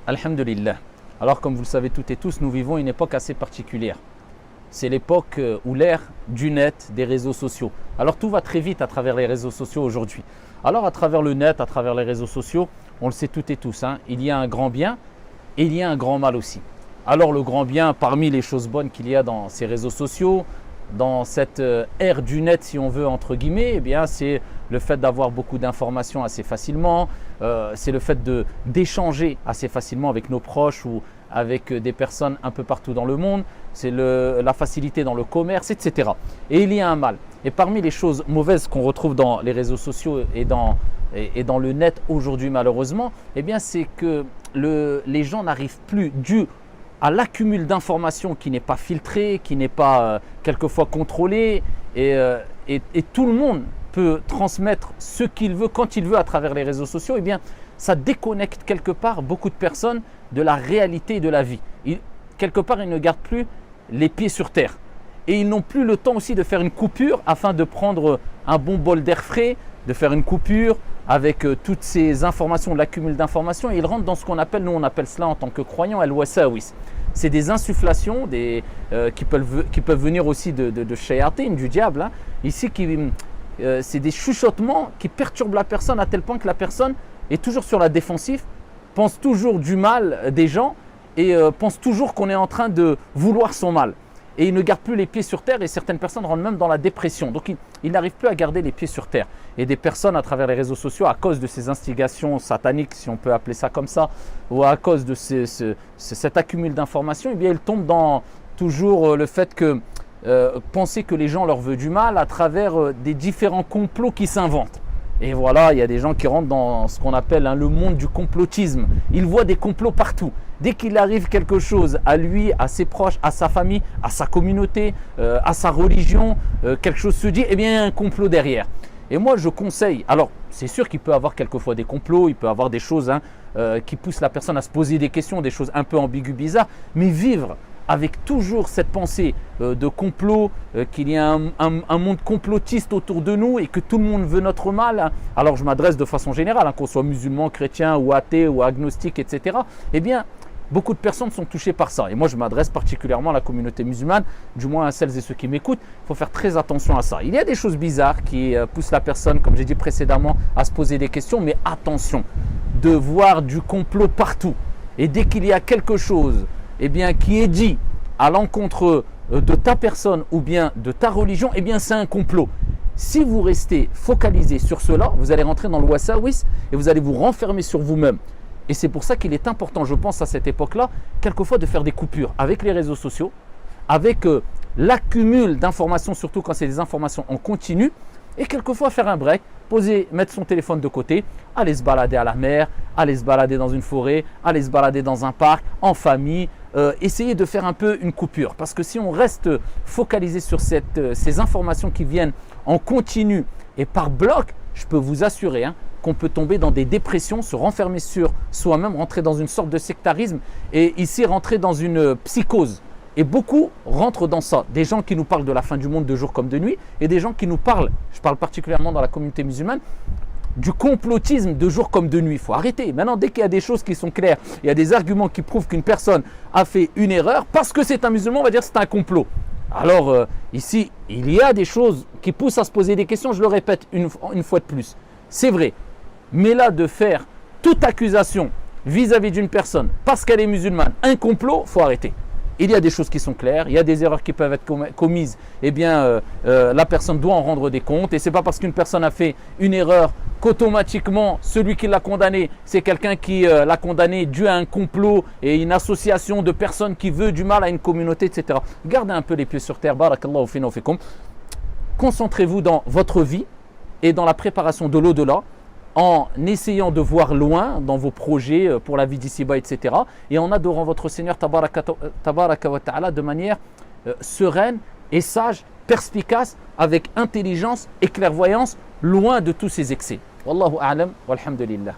Alhamdulillah. Alors comme vous le savez toutes et tous, nous vivons une époque assez particulière. C'est l'époque ou l'ère du net, des réseaux sociaux. Alors tout va très vite à travers les réseaux sociaux aujourd'hui. Alors à travers le net, à travers les réseaux sociaux, on le sait toutes et tous, il y a un grand bien et il y a un grand mal aussi. Alors le grand bien, parmi les choses bonnes qu'il y a dans ces réseaux sociaux, dans cette ère du net si on veut entre guillemets, eh bien c'est le fait d'avoir beaucoup d'informations assez facilement, c'est le fait d'échanger assez facilement avec nos proches ou avec des personnes un peu partout dans le monde, c'est la facilité dans le commerce, etc. Et il y a un mal. Et parmi les choses mauvaises qu'on retrouve dans les réseaux sociaux et dans le net aujourd'hui malheureusement, eh bien c'est que les gens n'arrivent plus dû à l'accumul d'informations qui n'est pas filtré, qui n'est pas quelquefois contrôlé et tout le monde peut transmettre ce qu'il veut, quand il veut à travers les réseaux sociaux, eh bien ça déconnecte quelque part beaucoup de personnes de la réalité et de la vie. Quelque part, ils ne gardent plus les pieds sur terre et ils n'ont plus le temps aussi de faire une coupure afin de prendre un bon bol d'air frais, de faire une coupure avec toutes ces informations, l'accumul d'informations, et ils rentrent dans ce qu'on appelle, nous on appelle cela en tant que croyants, al-wasawis. C'est des insufflations qui peuvent venir aussi de shayatin, du diable. Ici, c'est des chuchotements qui perturbent la personne à tel point que la personne est toujours sur la défensive, pense toujours du mal des gens et pense toujours qu'on est en train de vouloir son mal. Et il ne garde plus les pieds sur terre et certaines personnes rentrent même dans la dépression. Donc il n'arrive plus à garder les pieds sur terre. Et des personnes à travers les réseaux sociaux, à cause de ces instigations sataniques, si on peut appeler ça comme ça, ou à cause de cet accumul d'informations, eh bien ils tombent dans toujours le fait que penser que les gens leur veulent du mal à travers des différents complots qui s'inventent. Et voilà, il y a des gens qui rentrent dans ce qu'on appelle le monde du complotisme. Ils voient des complots partout. Dès qu'il arrive quelque chose à lui, à ses proches, à sa famille, à sa communauté, à sa religion, quelque chose se dit, eh bien il y a un complot derrière. Et moi je conseille, alors c'est sûr qu'il peut y avoir quelquefois des complots, il peut y avoir des choses qui poussent la personne à se poser des questions, des choses un peu ambiguës, bizarres, mais vivre avec toujours cette pensée de complot, qu'il y a un monde complotiste autour de nous et que tout le monde veut notre mal. Alors je m'adresse de façon générale, qu'on soit musulman, chrétien ou athée ou agnostique, etc. Eh bien, beaucoup de personnes sont touchées par ça. Et moi, je m'adresse particulièrement à la communauté musulmane, du moins à celles et ceux qui m'écoutent. Il faut faire très attention à ça. Il y a des choses bizarres qui poussent la personne, comme j'ai dit précédemment, à se poser des questions. Mais attention, de voir du complot partout. Et dès qu'il y a quelque chose qui est dit à l'encontre de ta personne ou bien de ta religion, eh bien c'est un complot. Si vous restez focalisé sur cela, vous allez rentrer dans le wasawis et vous allez vous renfermer sur vous-même. Et c'est pour ça qu'il est important, je pense à cette époque-là, quelquefois de faire des coupures avec les réseaux sociaux, avec l'accumul d'informations, surtout quand c'est des informations en continu, et quelquefois faire un break, mettre son téléphone de côté, aller se balader à la mer, aller se balader dans une forêt, aller se balader dans un parc, en famille, essayer de faire un peu une coupure. Parce que si on reste focalisé sur ces informations qui viennent en continu et par bloc, je peux vous assurer qu'on peut tomber dans des dépressions, se renfermer sur soi-même, rentrer dans une sorte de sectarisme et ici rentrer dans une psychose. Et beaucoup rentrent dans ça. Des gens qui nous parlent de la fin du monde de jour comme de nuit et des gens qui nous parlent, je parle particulièrement dans la communauté musulmane, du complotisme de jour comme de nuit. Il faut arrêter. Maintenant, dès qu'il y a des choses qui sont claires, il y a des arguments qui prouvent qu'une personne a fait une erreur, parce que c'est un musulman, on va dire que c'est un complot. Alors ici, il y a des choses qui poussent à se poser des questions, je le répète une fois de plus. C'est vrai. Mais là, de faire toute accusation vis-à-vis d'une personne parce qu'elle est musulmane, un complot, il faut arrêter. Il y a des choses qui sont claires, il y a des erreurs qui peuvent être commises, eh bien la personne doit en rendre des comptes. Et ce n'est pas parce qu'une personne a fait une erreur qu'automatiquement celui qui l'a condamné, c'est quelqu'un qui l'a condamné dû à un complot et une association de personnes qui veut du mal à une communauté, etc. Gardez un peu les pieds sur terre, barakallahu fina wa fikum. Concentrez-vous dans votre vie et dans la préparation de l'au-delà, en essayant de voir loin dans vos projets pour la vie d'ici-bas, etc. Et en adorant votre Seigneur tabaraka wa ta'ala de manière sereine et sage, perspicace, avec intelligence et clairvoyance, loin de tous ces excès. Wallahu a'lam, walhamdulillah.